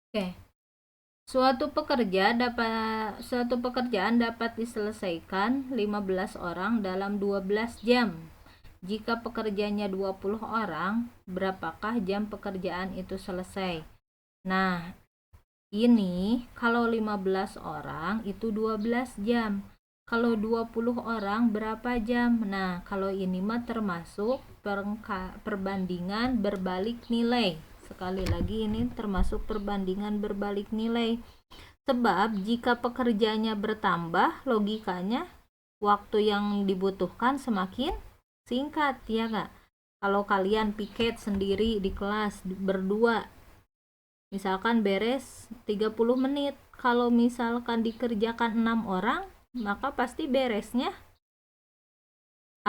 Oke. Suatu pekerjaan dapat diselesaikan 15 orang dalam 12 jam. Jika pekerjanya 20 orang, berapakah jam pekerjaan itu selesai? Nah, ini kalau 15 orang itu 12 jam. Kalau 20 orang berapa jam? Nah, kalau ini mah termasuk perbandingan berbalik nilai. Sekali lagi ini termasuk perbandingan berbalik nilai. Sebab jika pekerjaannya bertambah, logikanya waktu yang dibutuhkan semakin singkat, ya nggak? Kalau kalian piket sendiri di kelas berdua, misalkan beres 30 menit. Kalau misalkan dikerjakan 6 orang, maka pasti beresnya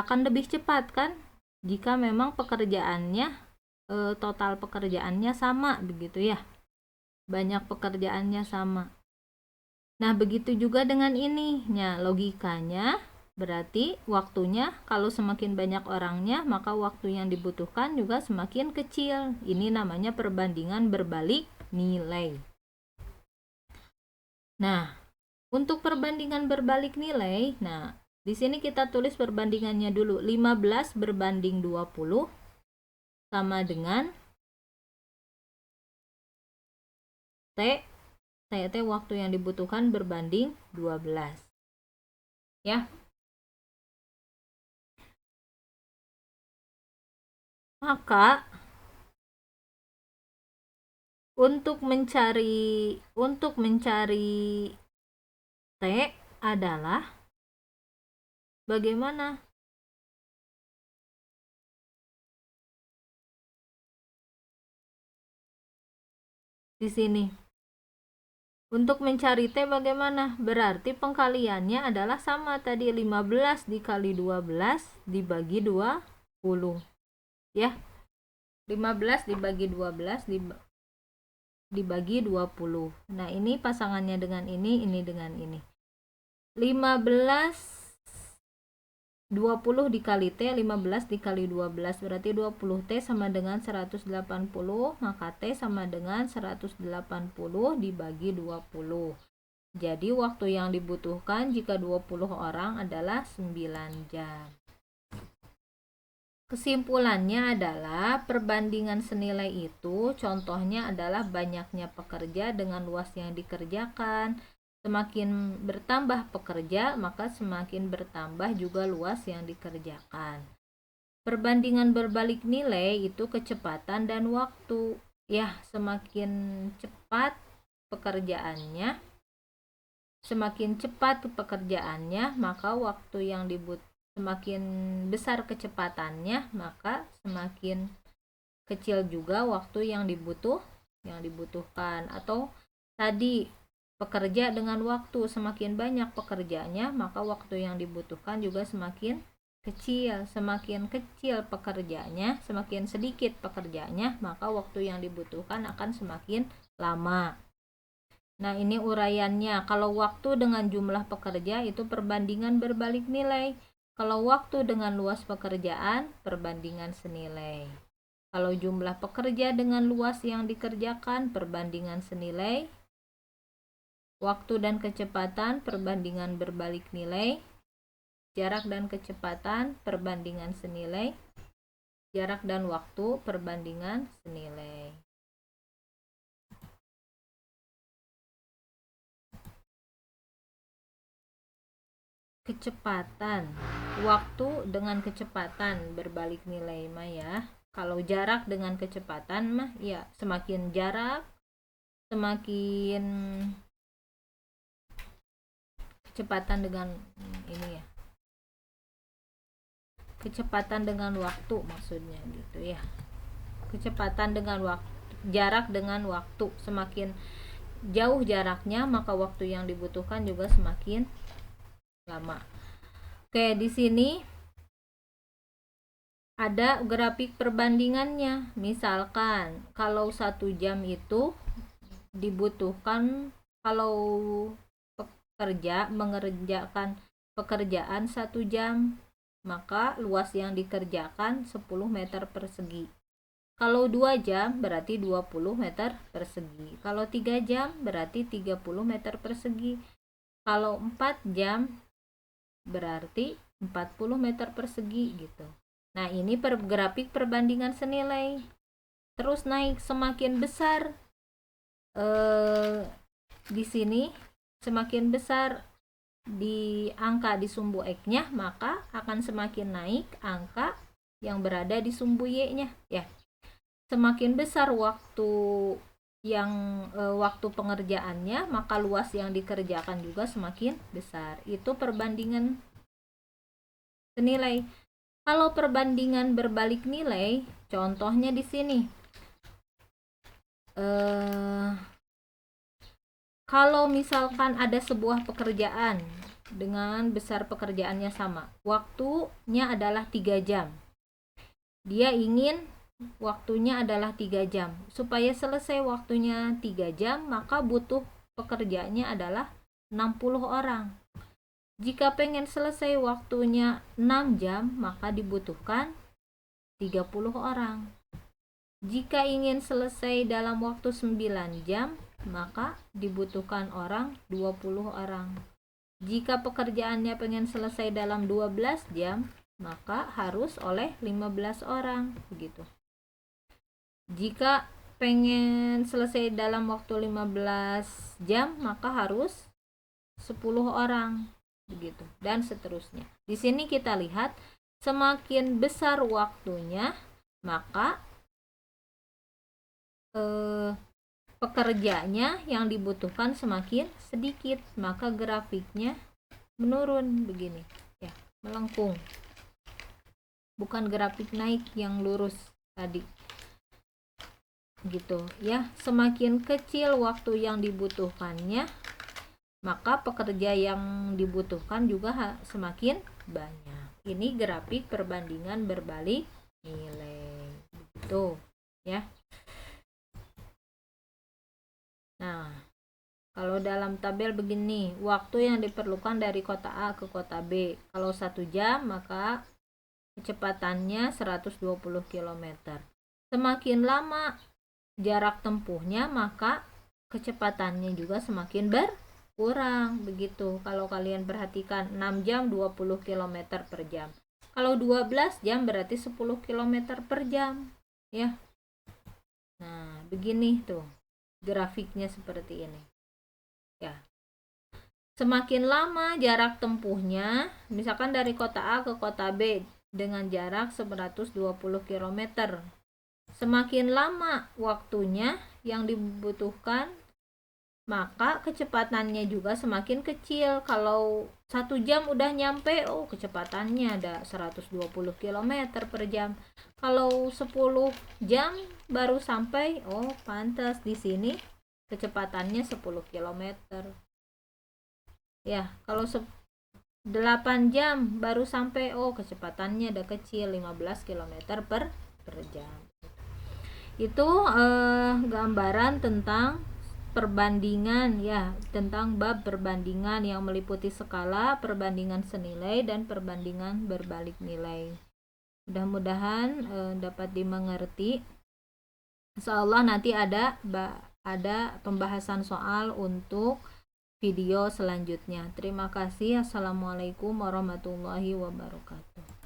akan lebih cepat kan? Jika memang pekerjaannya total pekerjaannya sama begitu ya. Banyak pekerjaannya sama. Nah, begitu juga dengan ini. Nah, logikanya berarti waktunya kalau semakin banyak orangnya, maka waktu yang dibutuhkan juga semakin kecil. Ini namanya perbandingan berbalik nilai. Nah, untuk perbandingan berbalik nilai, nah, di sini kita tulis perbandingannya dulu. 15 berbanding 20 sama dengan T. T waktu yang dibutuhkan berbanding 12. Ya. Maka untuk mencari T adalah bagaimana? Di sini. Untuk mencari T bagaimana? Berarti pengkaliannya adalah sama tadi, 15 dikali 12 dibagi 20. Ya. 15 dibagi 12 dibagi 20. Nah, ini pasangannya dengan ini dengan ini. 15 20 dikali T, 15 dikali 12 berarti 20. T sama dengan 180, maka T sama dengan 180 dibagi 20. Jadi waktu yang dibutuhkan jika 20 orang adalah 9 jam. Kesimpulannya adalah perbandingan senilai itu contohnya adalah banyaknya pekerja dengan luas yang dikerjakan. Semakin bertambah pekerja, maka semakin bertambah juga luas yang dikerjakan. Perbandingan berbalik nilai itu kecepatan dan waktu. Ya, semakin cepat pekerjaannya, maka waktu yang semakin besar kecepatannya, maka semakin kecil juga waktu yang dibutuhkan. Atau tadi pekerja dengan waktu, semakin banyak pekerjanya, maka waktu yang dibutuhkan juga semakin kecil. Semakin kecil pekerjanya, semakin sedikit pekerjanya, maka waktu yang dibutuhkan akan semakin lama. Nah, ini uraiannya. Kalau waktu dengan jumlah pekerja itu perbandingan berbalik nilai. Kalau waktu dengan luas pekerjaan, perbandingan senilai. Kalau jumlah pekerja dengan luas yang dikerjakan, perbandingan senilai. Waktu dan kecepatan, perbandingan berbalik nilai. Jarak dan kecepatan, perbandingan senilai. Jarak dan waktu, perbandingan senilai. Kecepatan, waktu dengan kecepatan berbalik nilai mah ya. Kalau jarak dengan kecepatan mah ya, semakin jarak semakin kecepatan dengan ini ya, kecepatan dengan waktu maksudnya gitu ya. Kecepatan dengan waktu, jarak dengan waktu, semakin jauh jaraknya maka waktu yang dibutuhkan juga semakin lama. Oke, di sini ada grafik perbandingannya. Misalkan kalau 1 jam itu dibutuhkan, kalau pekerja mengerjakan pekerjaan 1 jam, maka luas yang dikerjakan 10 meter persegi. Kalau 2 jam berarti 20 meter persegi. Kalau 3 jam berarti 30 meter persegi. Kalau 4 jam berarti 40 meter persegi gitu. Nah, ini grafik perbandingan senilai. Terus naik semakin besar di sini, semakin besar di angka di sumbu X-nya, maka akan semakin naik angka yang berada di sumbu Y-nya ya. Semakin besar waktu pengerjaannya, maka luas yang dikerjakan juga semakin besar. Itu perbandingan senilai. Kalau perbandingan berbalik nilai, contohnya di sini. Kalau misalkan ada sebuah pekerjaan dengan besar pekerjaannya sama, waktunya adalah 3 jam. Dia ingin waktunya adalah 3 jam. Supaya selesai waktunya 3 jam, maka butuh pekerjanya adalah 60 orang. Jika pengen selesai waktunya 6 jam, maka dibutuhkan 30 orang. Jika ingin selesai dalam waktu 9 jam, maka dibutuhkan orang 20 orang. Jika pekerjaannya pengen selesai dalam 12 jam, maka harus oleh 15 orang begitu. Jika pengen selesai dalam waktu 15 jam, maka harus 10 orang begitu, dan seterusnya. Di sini kita lihat semakin besar waktunya, maka pekerjanya yang dibutuhkan semakin sedikit, maka grafiknya menurun begini ya, melengkung, bukan grafik naik yang lurus tadi gitu ya. Semakin kecil waktu yang dibutuhkannya, maka pekerja yang dibutuhkan juga semakin banyak. Ini grafik perbandingan berbalik nilai gitu ya. Nah, kalau dalam tabel begini, waktu yang diperlukan dari kota A ke kota B. Kalau 1 jam, maka kecepatannya 120 km. Semakin lama jarak tempuhnya, maka kecepatannya juga semakin berkurang. Begitu, kalau kalian perhatikan 6 jam 20 km per jam. Kalau 12 jam berarti 10 km per jam. Ya. Nah, begini tuh. Grafiknya seperti ini ya. Semakin lama jarak tempuhnya, misalkan dari kota A ke kota B dengan jarak 120 km, semakin lama waktunya yang dibutuhkan, maka kecepatannya juga semakin kecil. Kalau 1 jam udah nyampe, kecepatannya ada 120 km per jam. Kalau 10 jam baru sampai, pantas di sini kecepatannya 10 km. Ya, kalau 8 jam baru sampai, kecepatannya ada kecil, 15 km per jam. Itu gambaran tentang perbandingan ya, tentang bab perbandingan yang meliputi skala, perbandingan senilai, dan perbandingan berbalik nilai. Mudah-mudahan dapat dimengerti. Insyaallah nanti ada pembahasan soal untuk video selanjutnya. Terima kasih. Assalamualaikum warahmatullahi wabarakatuh.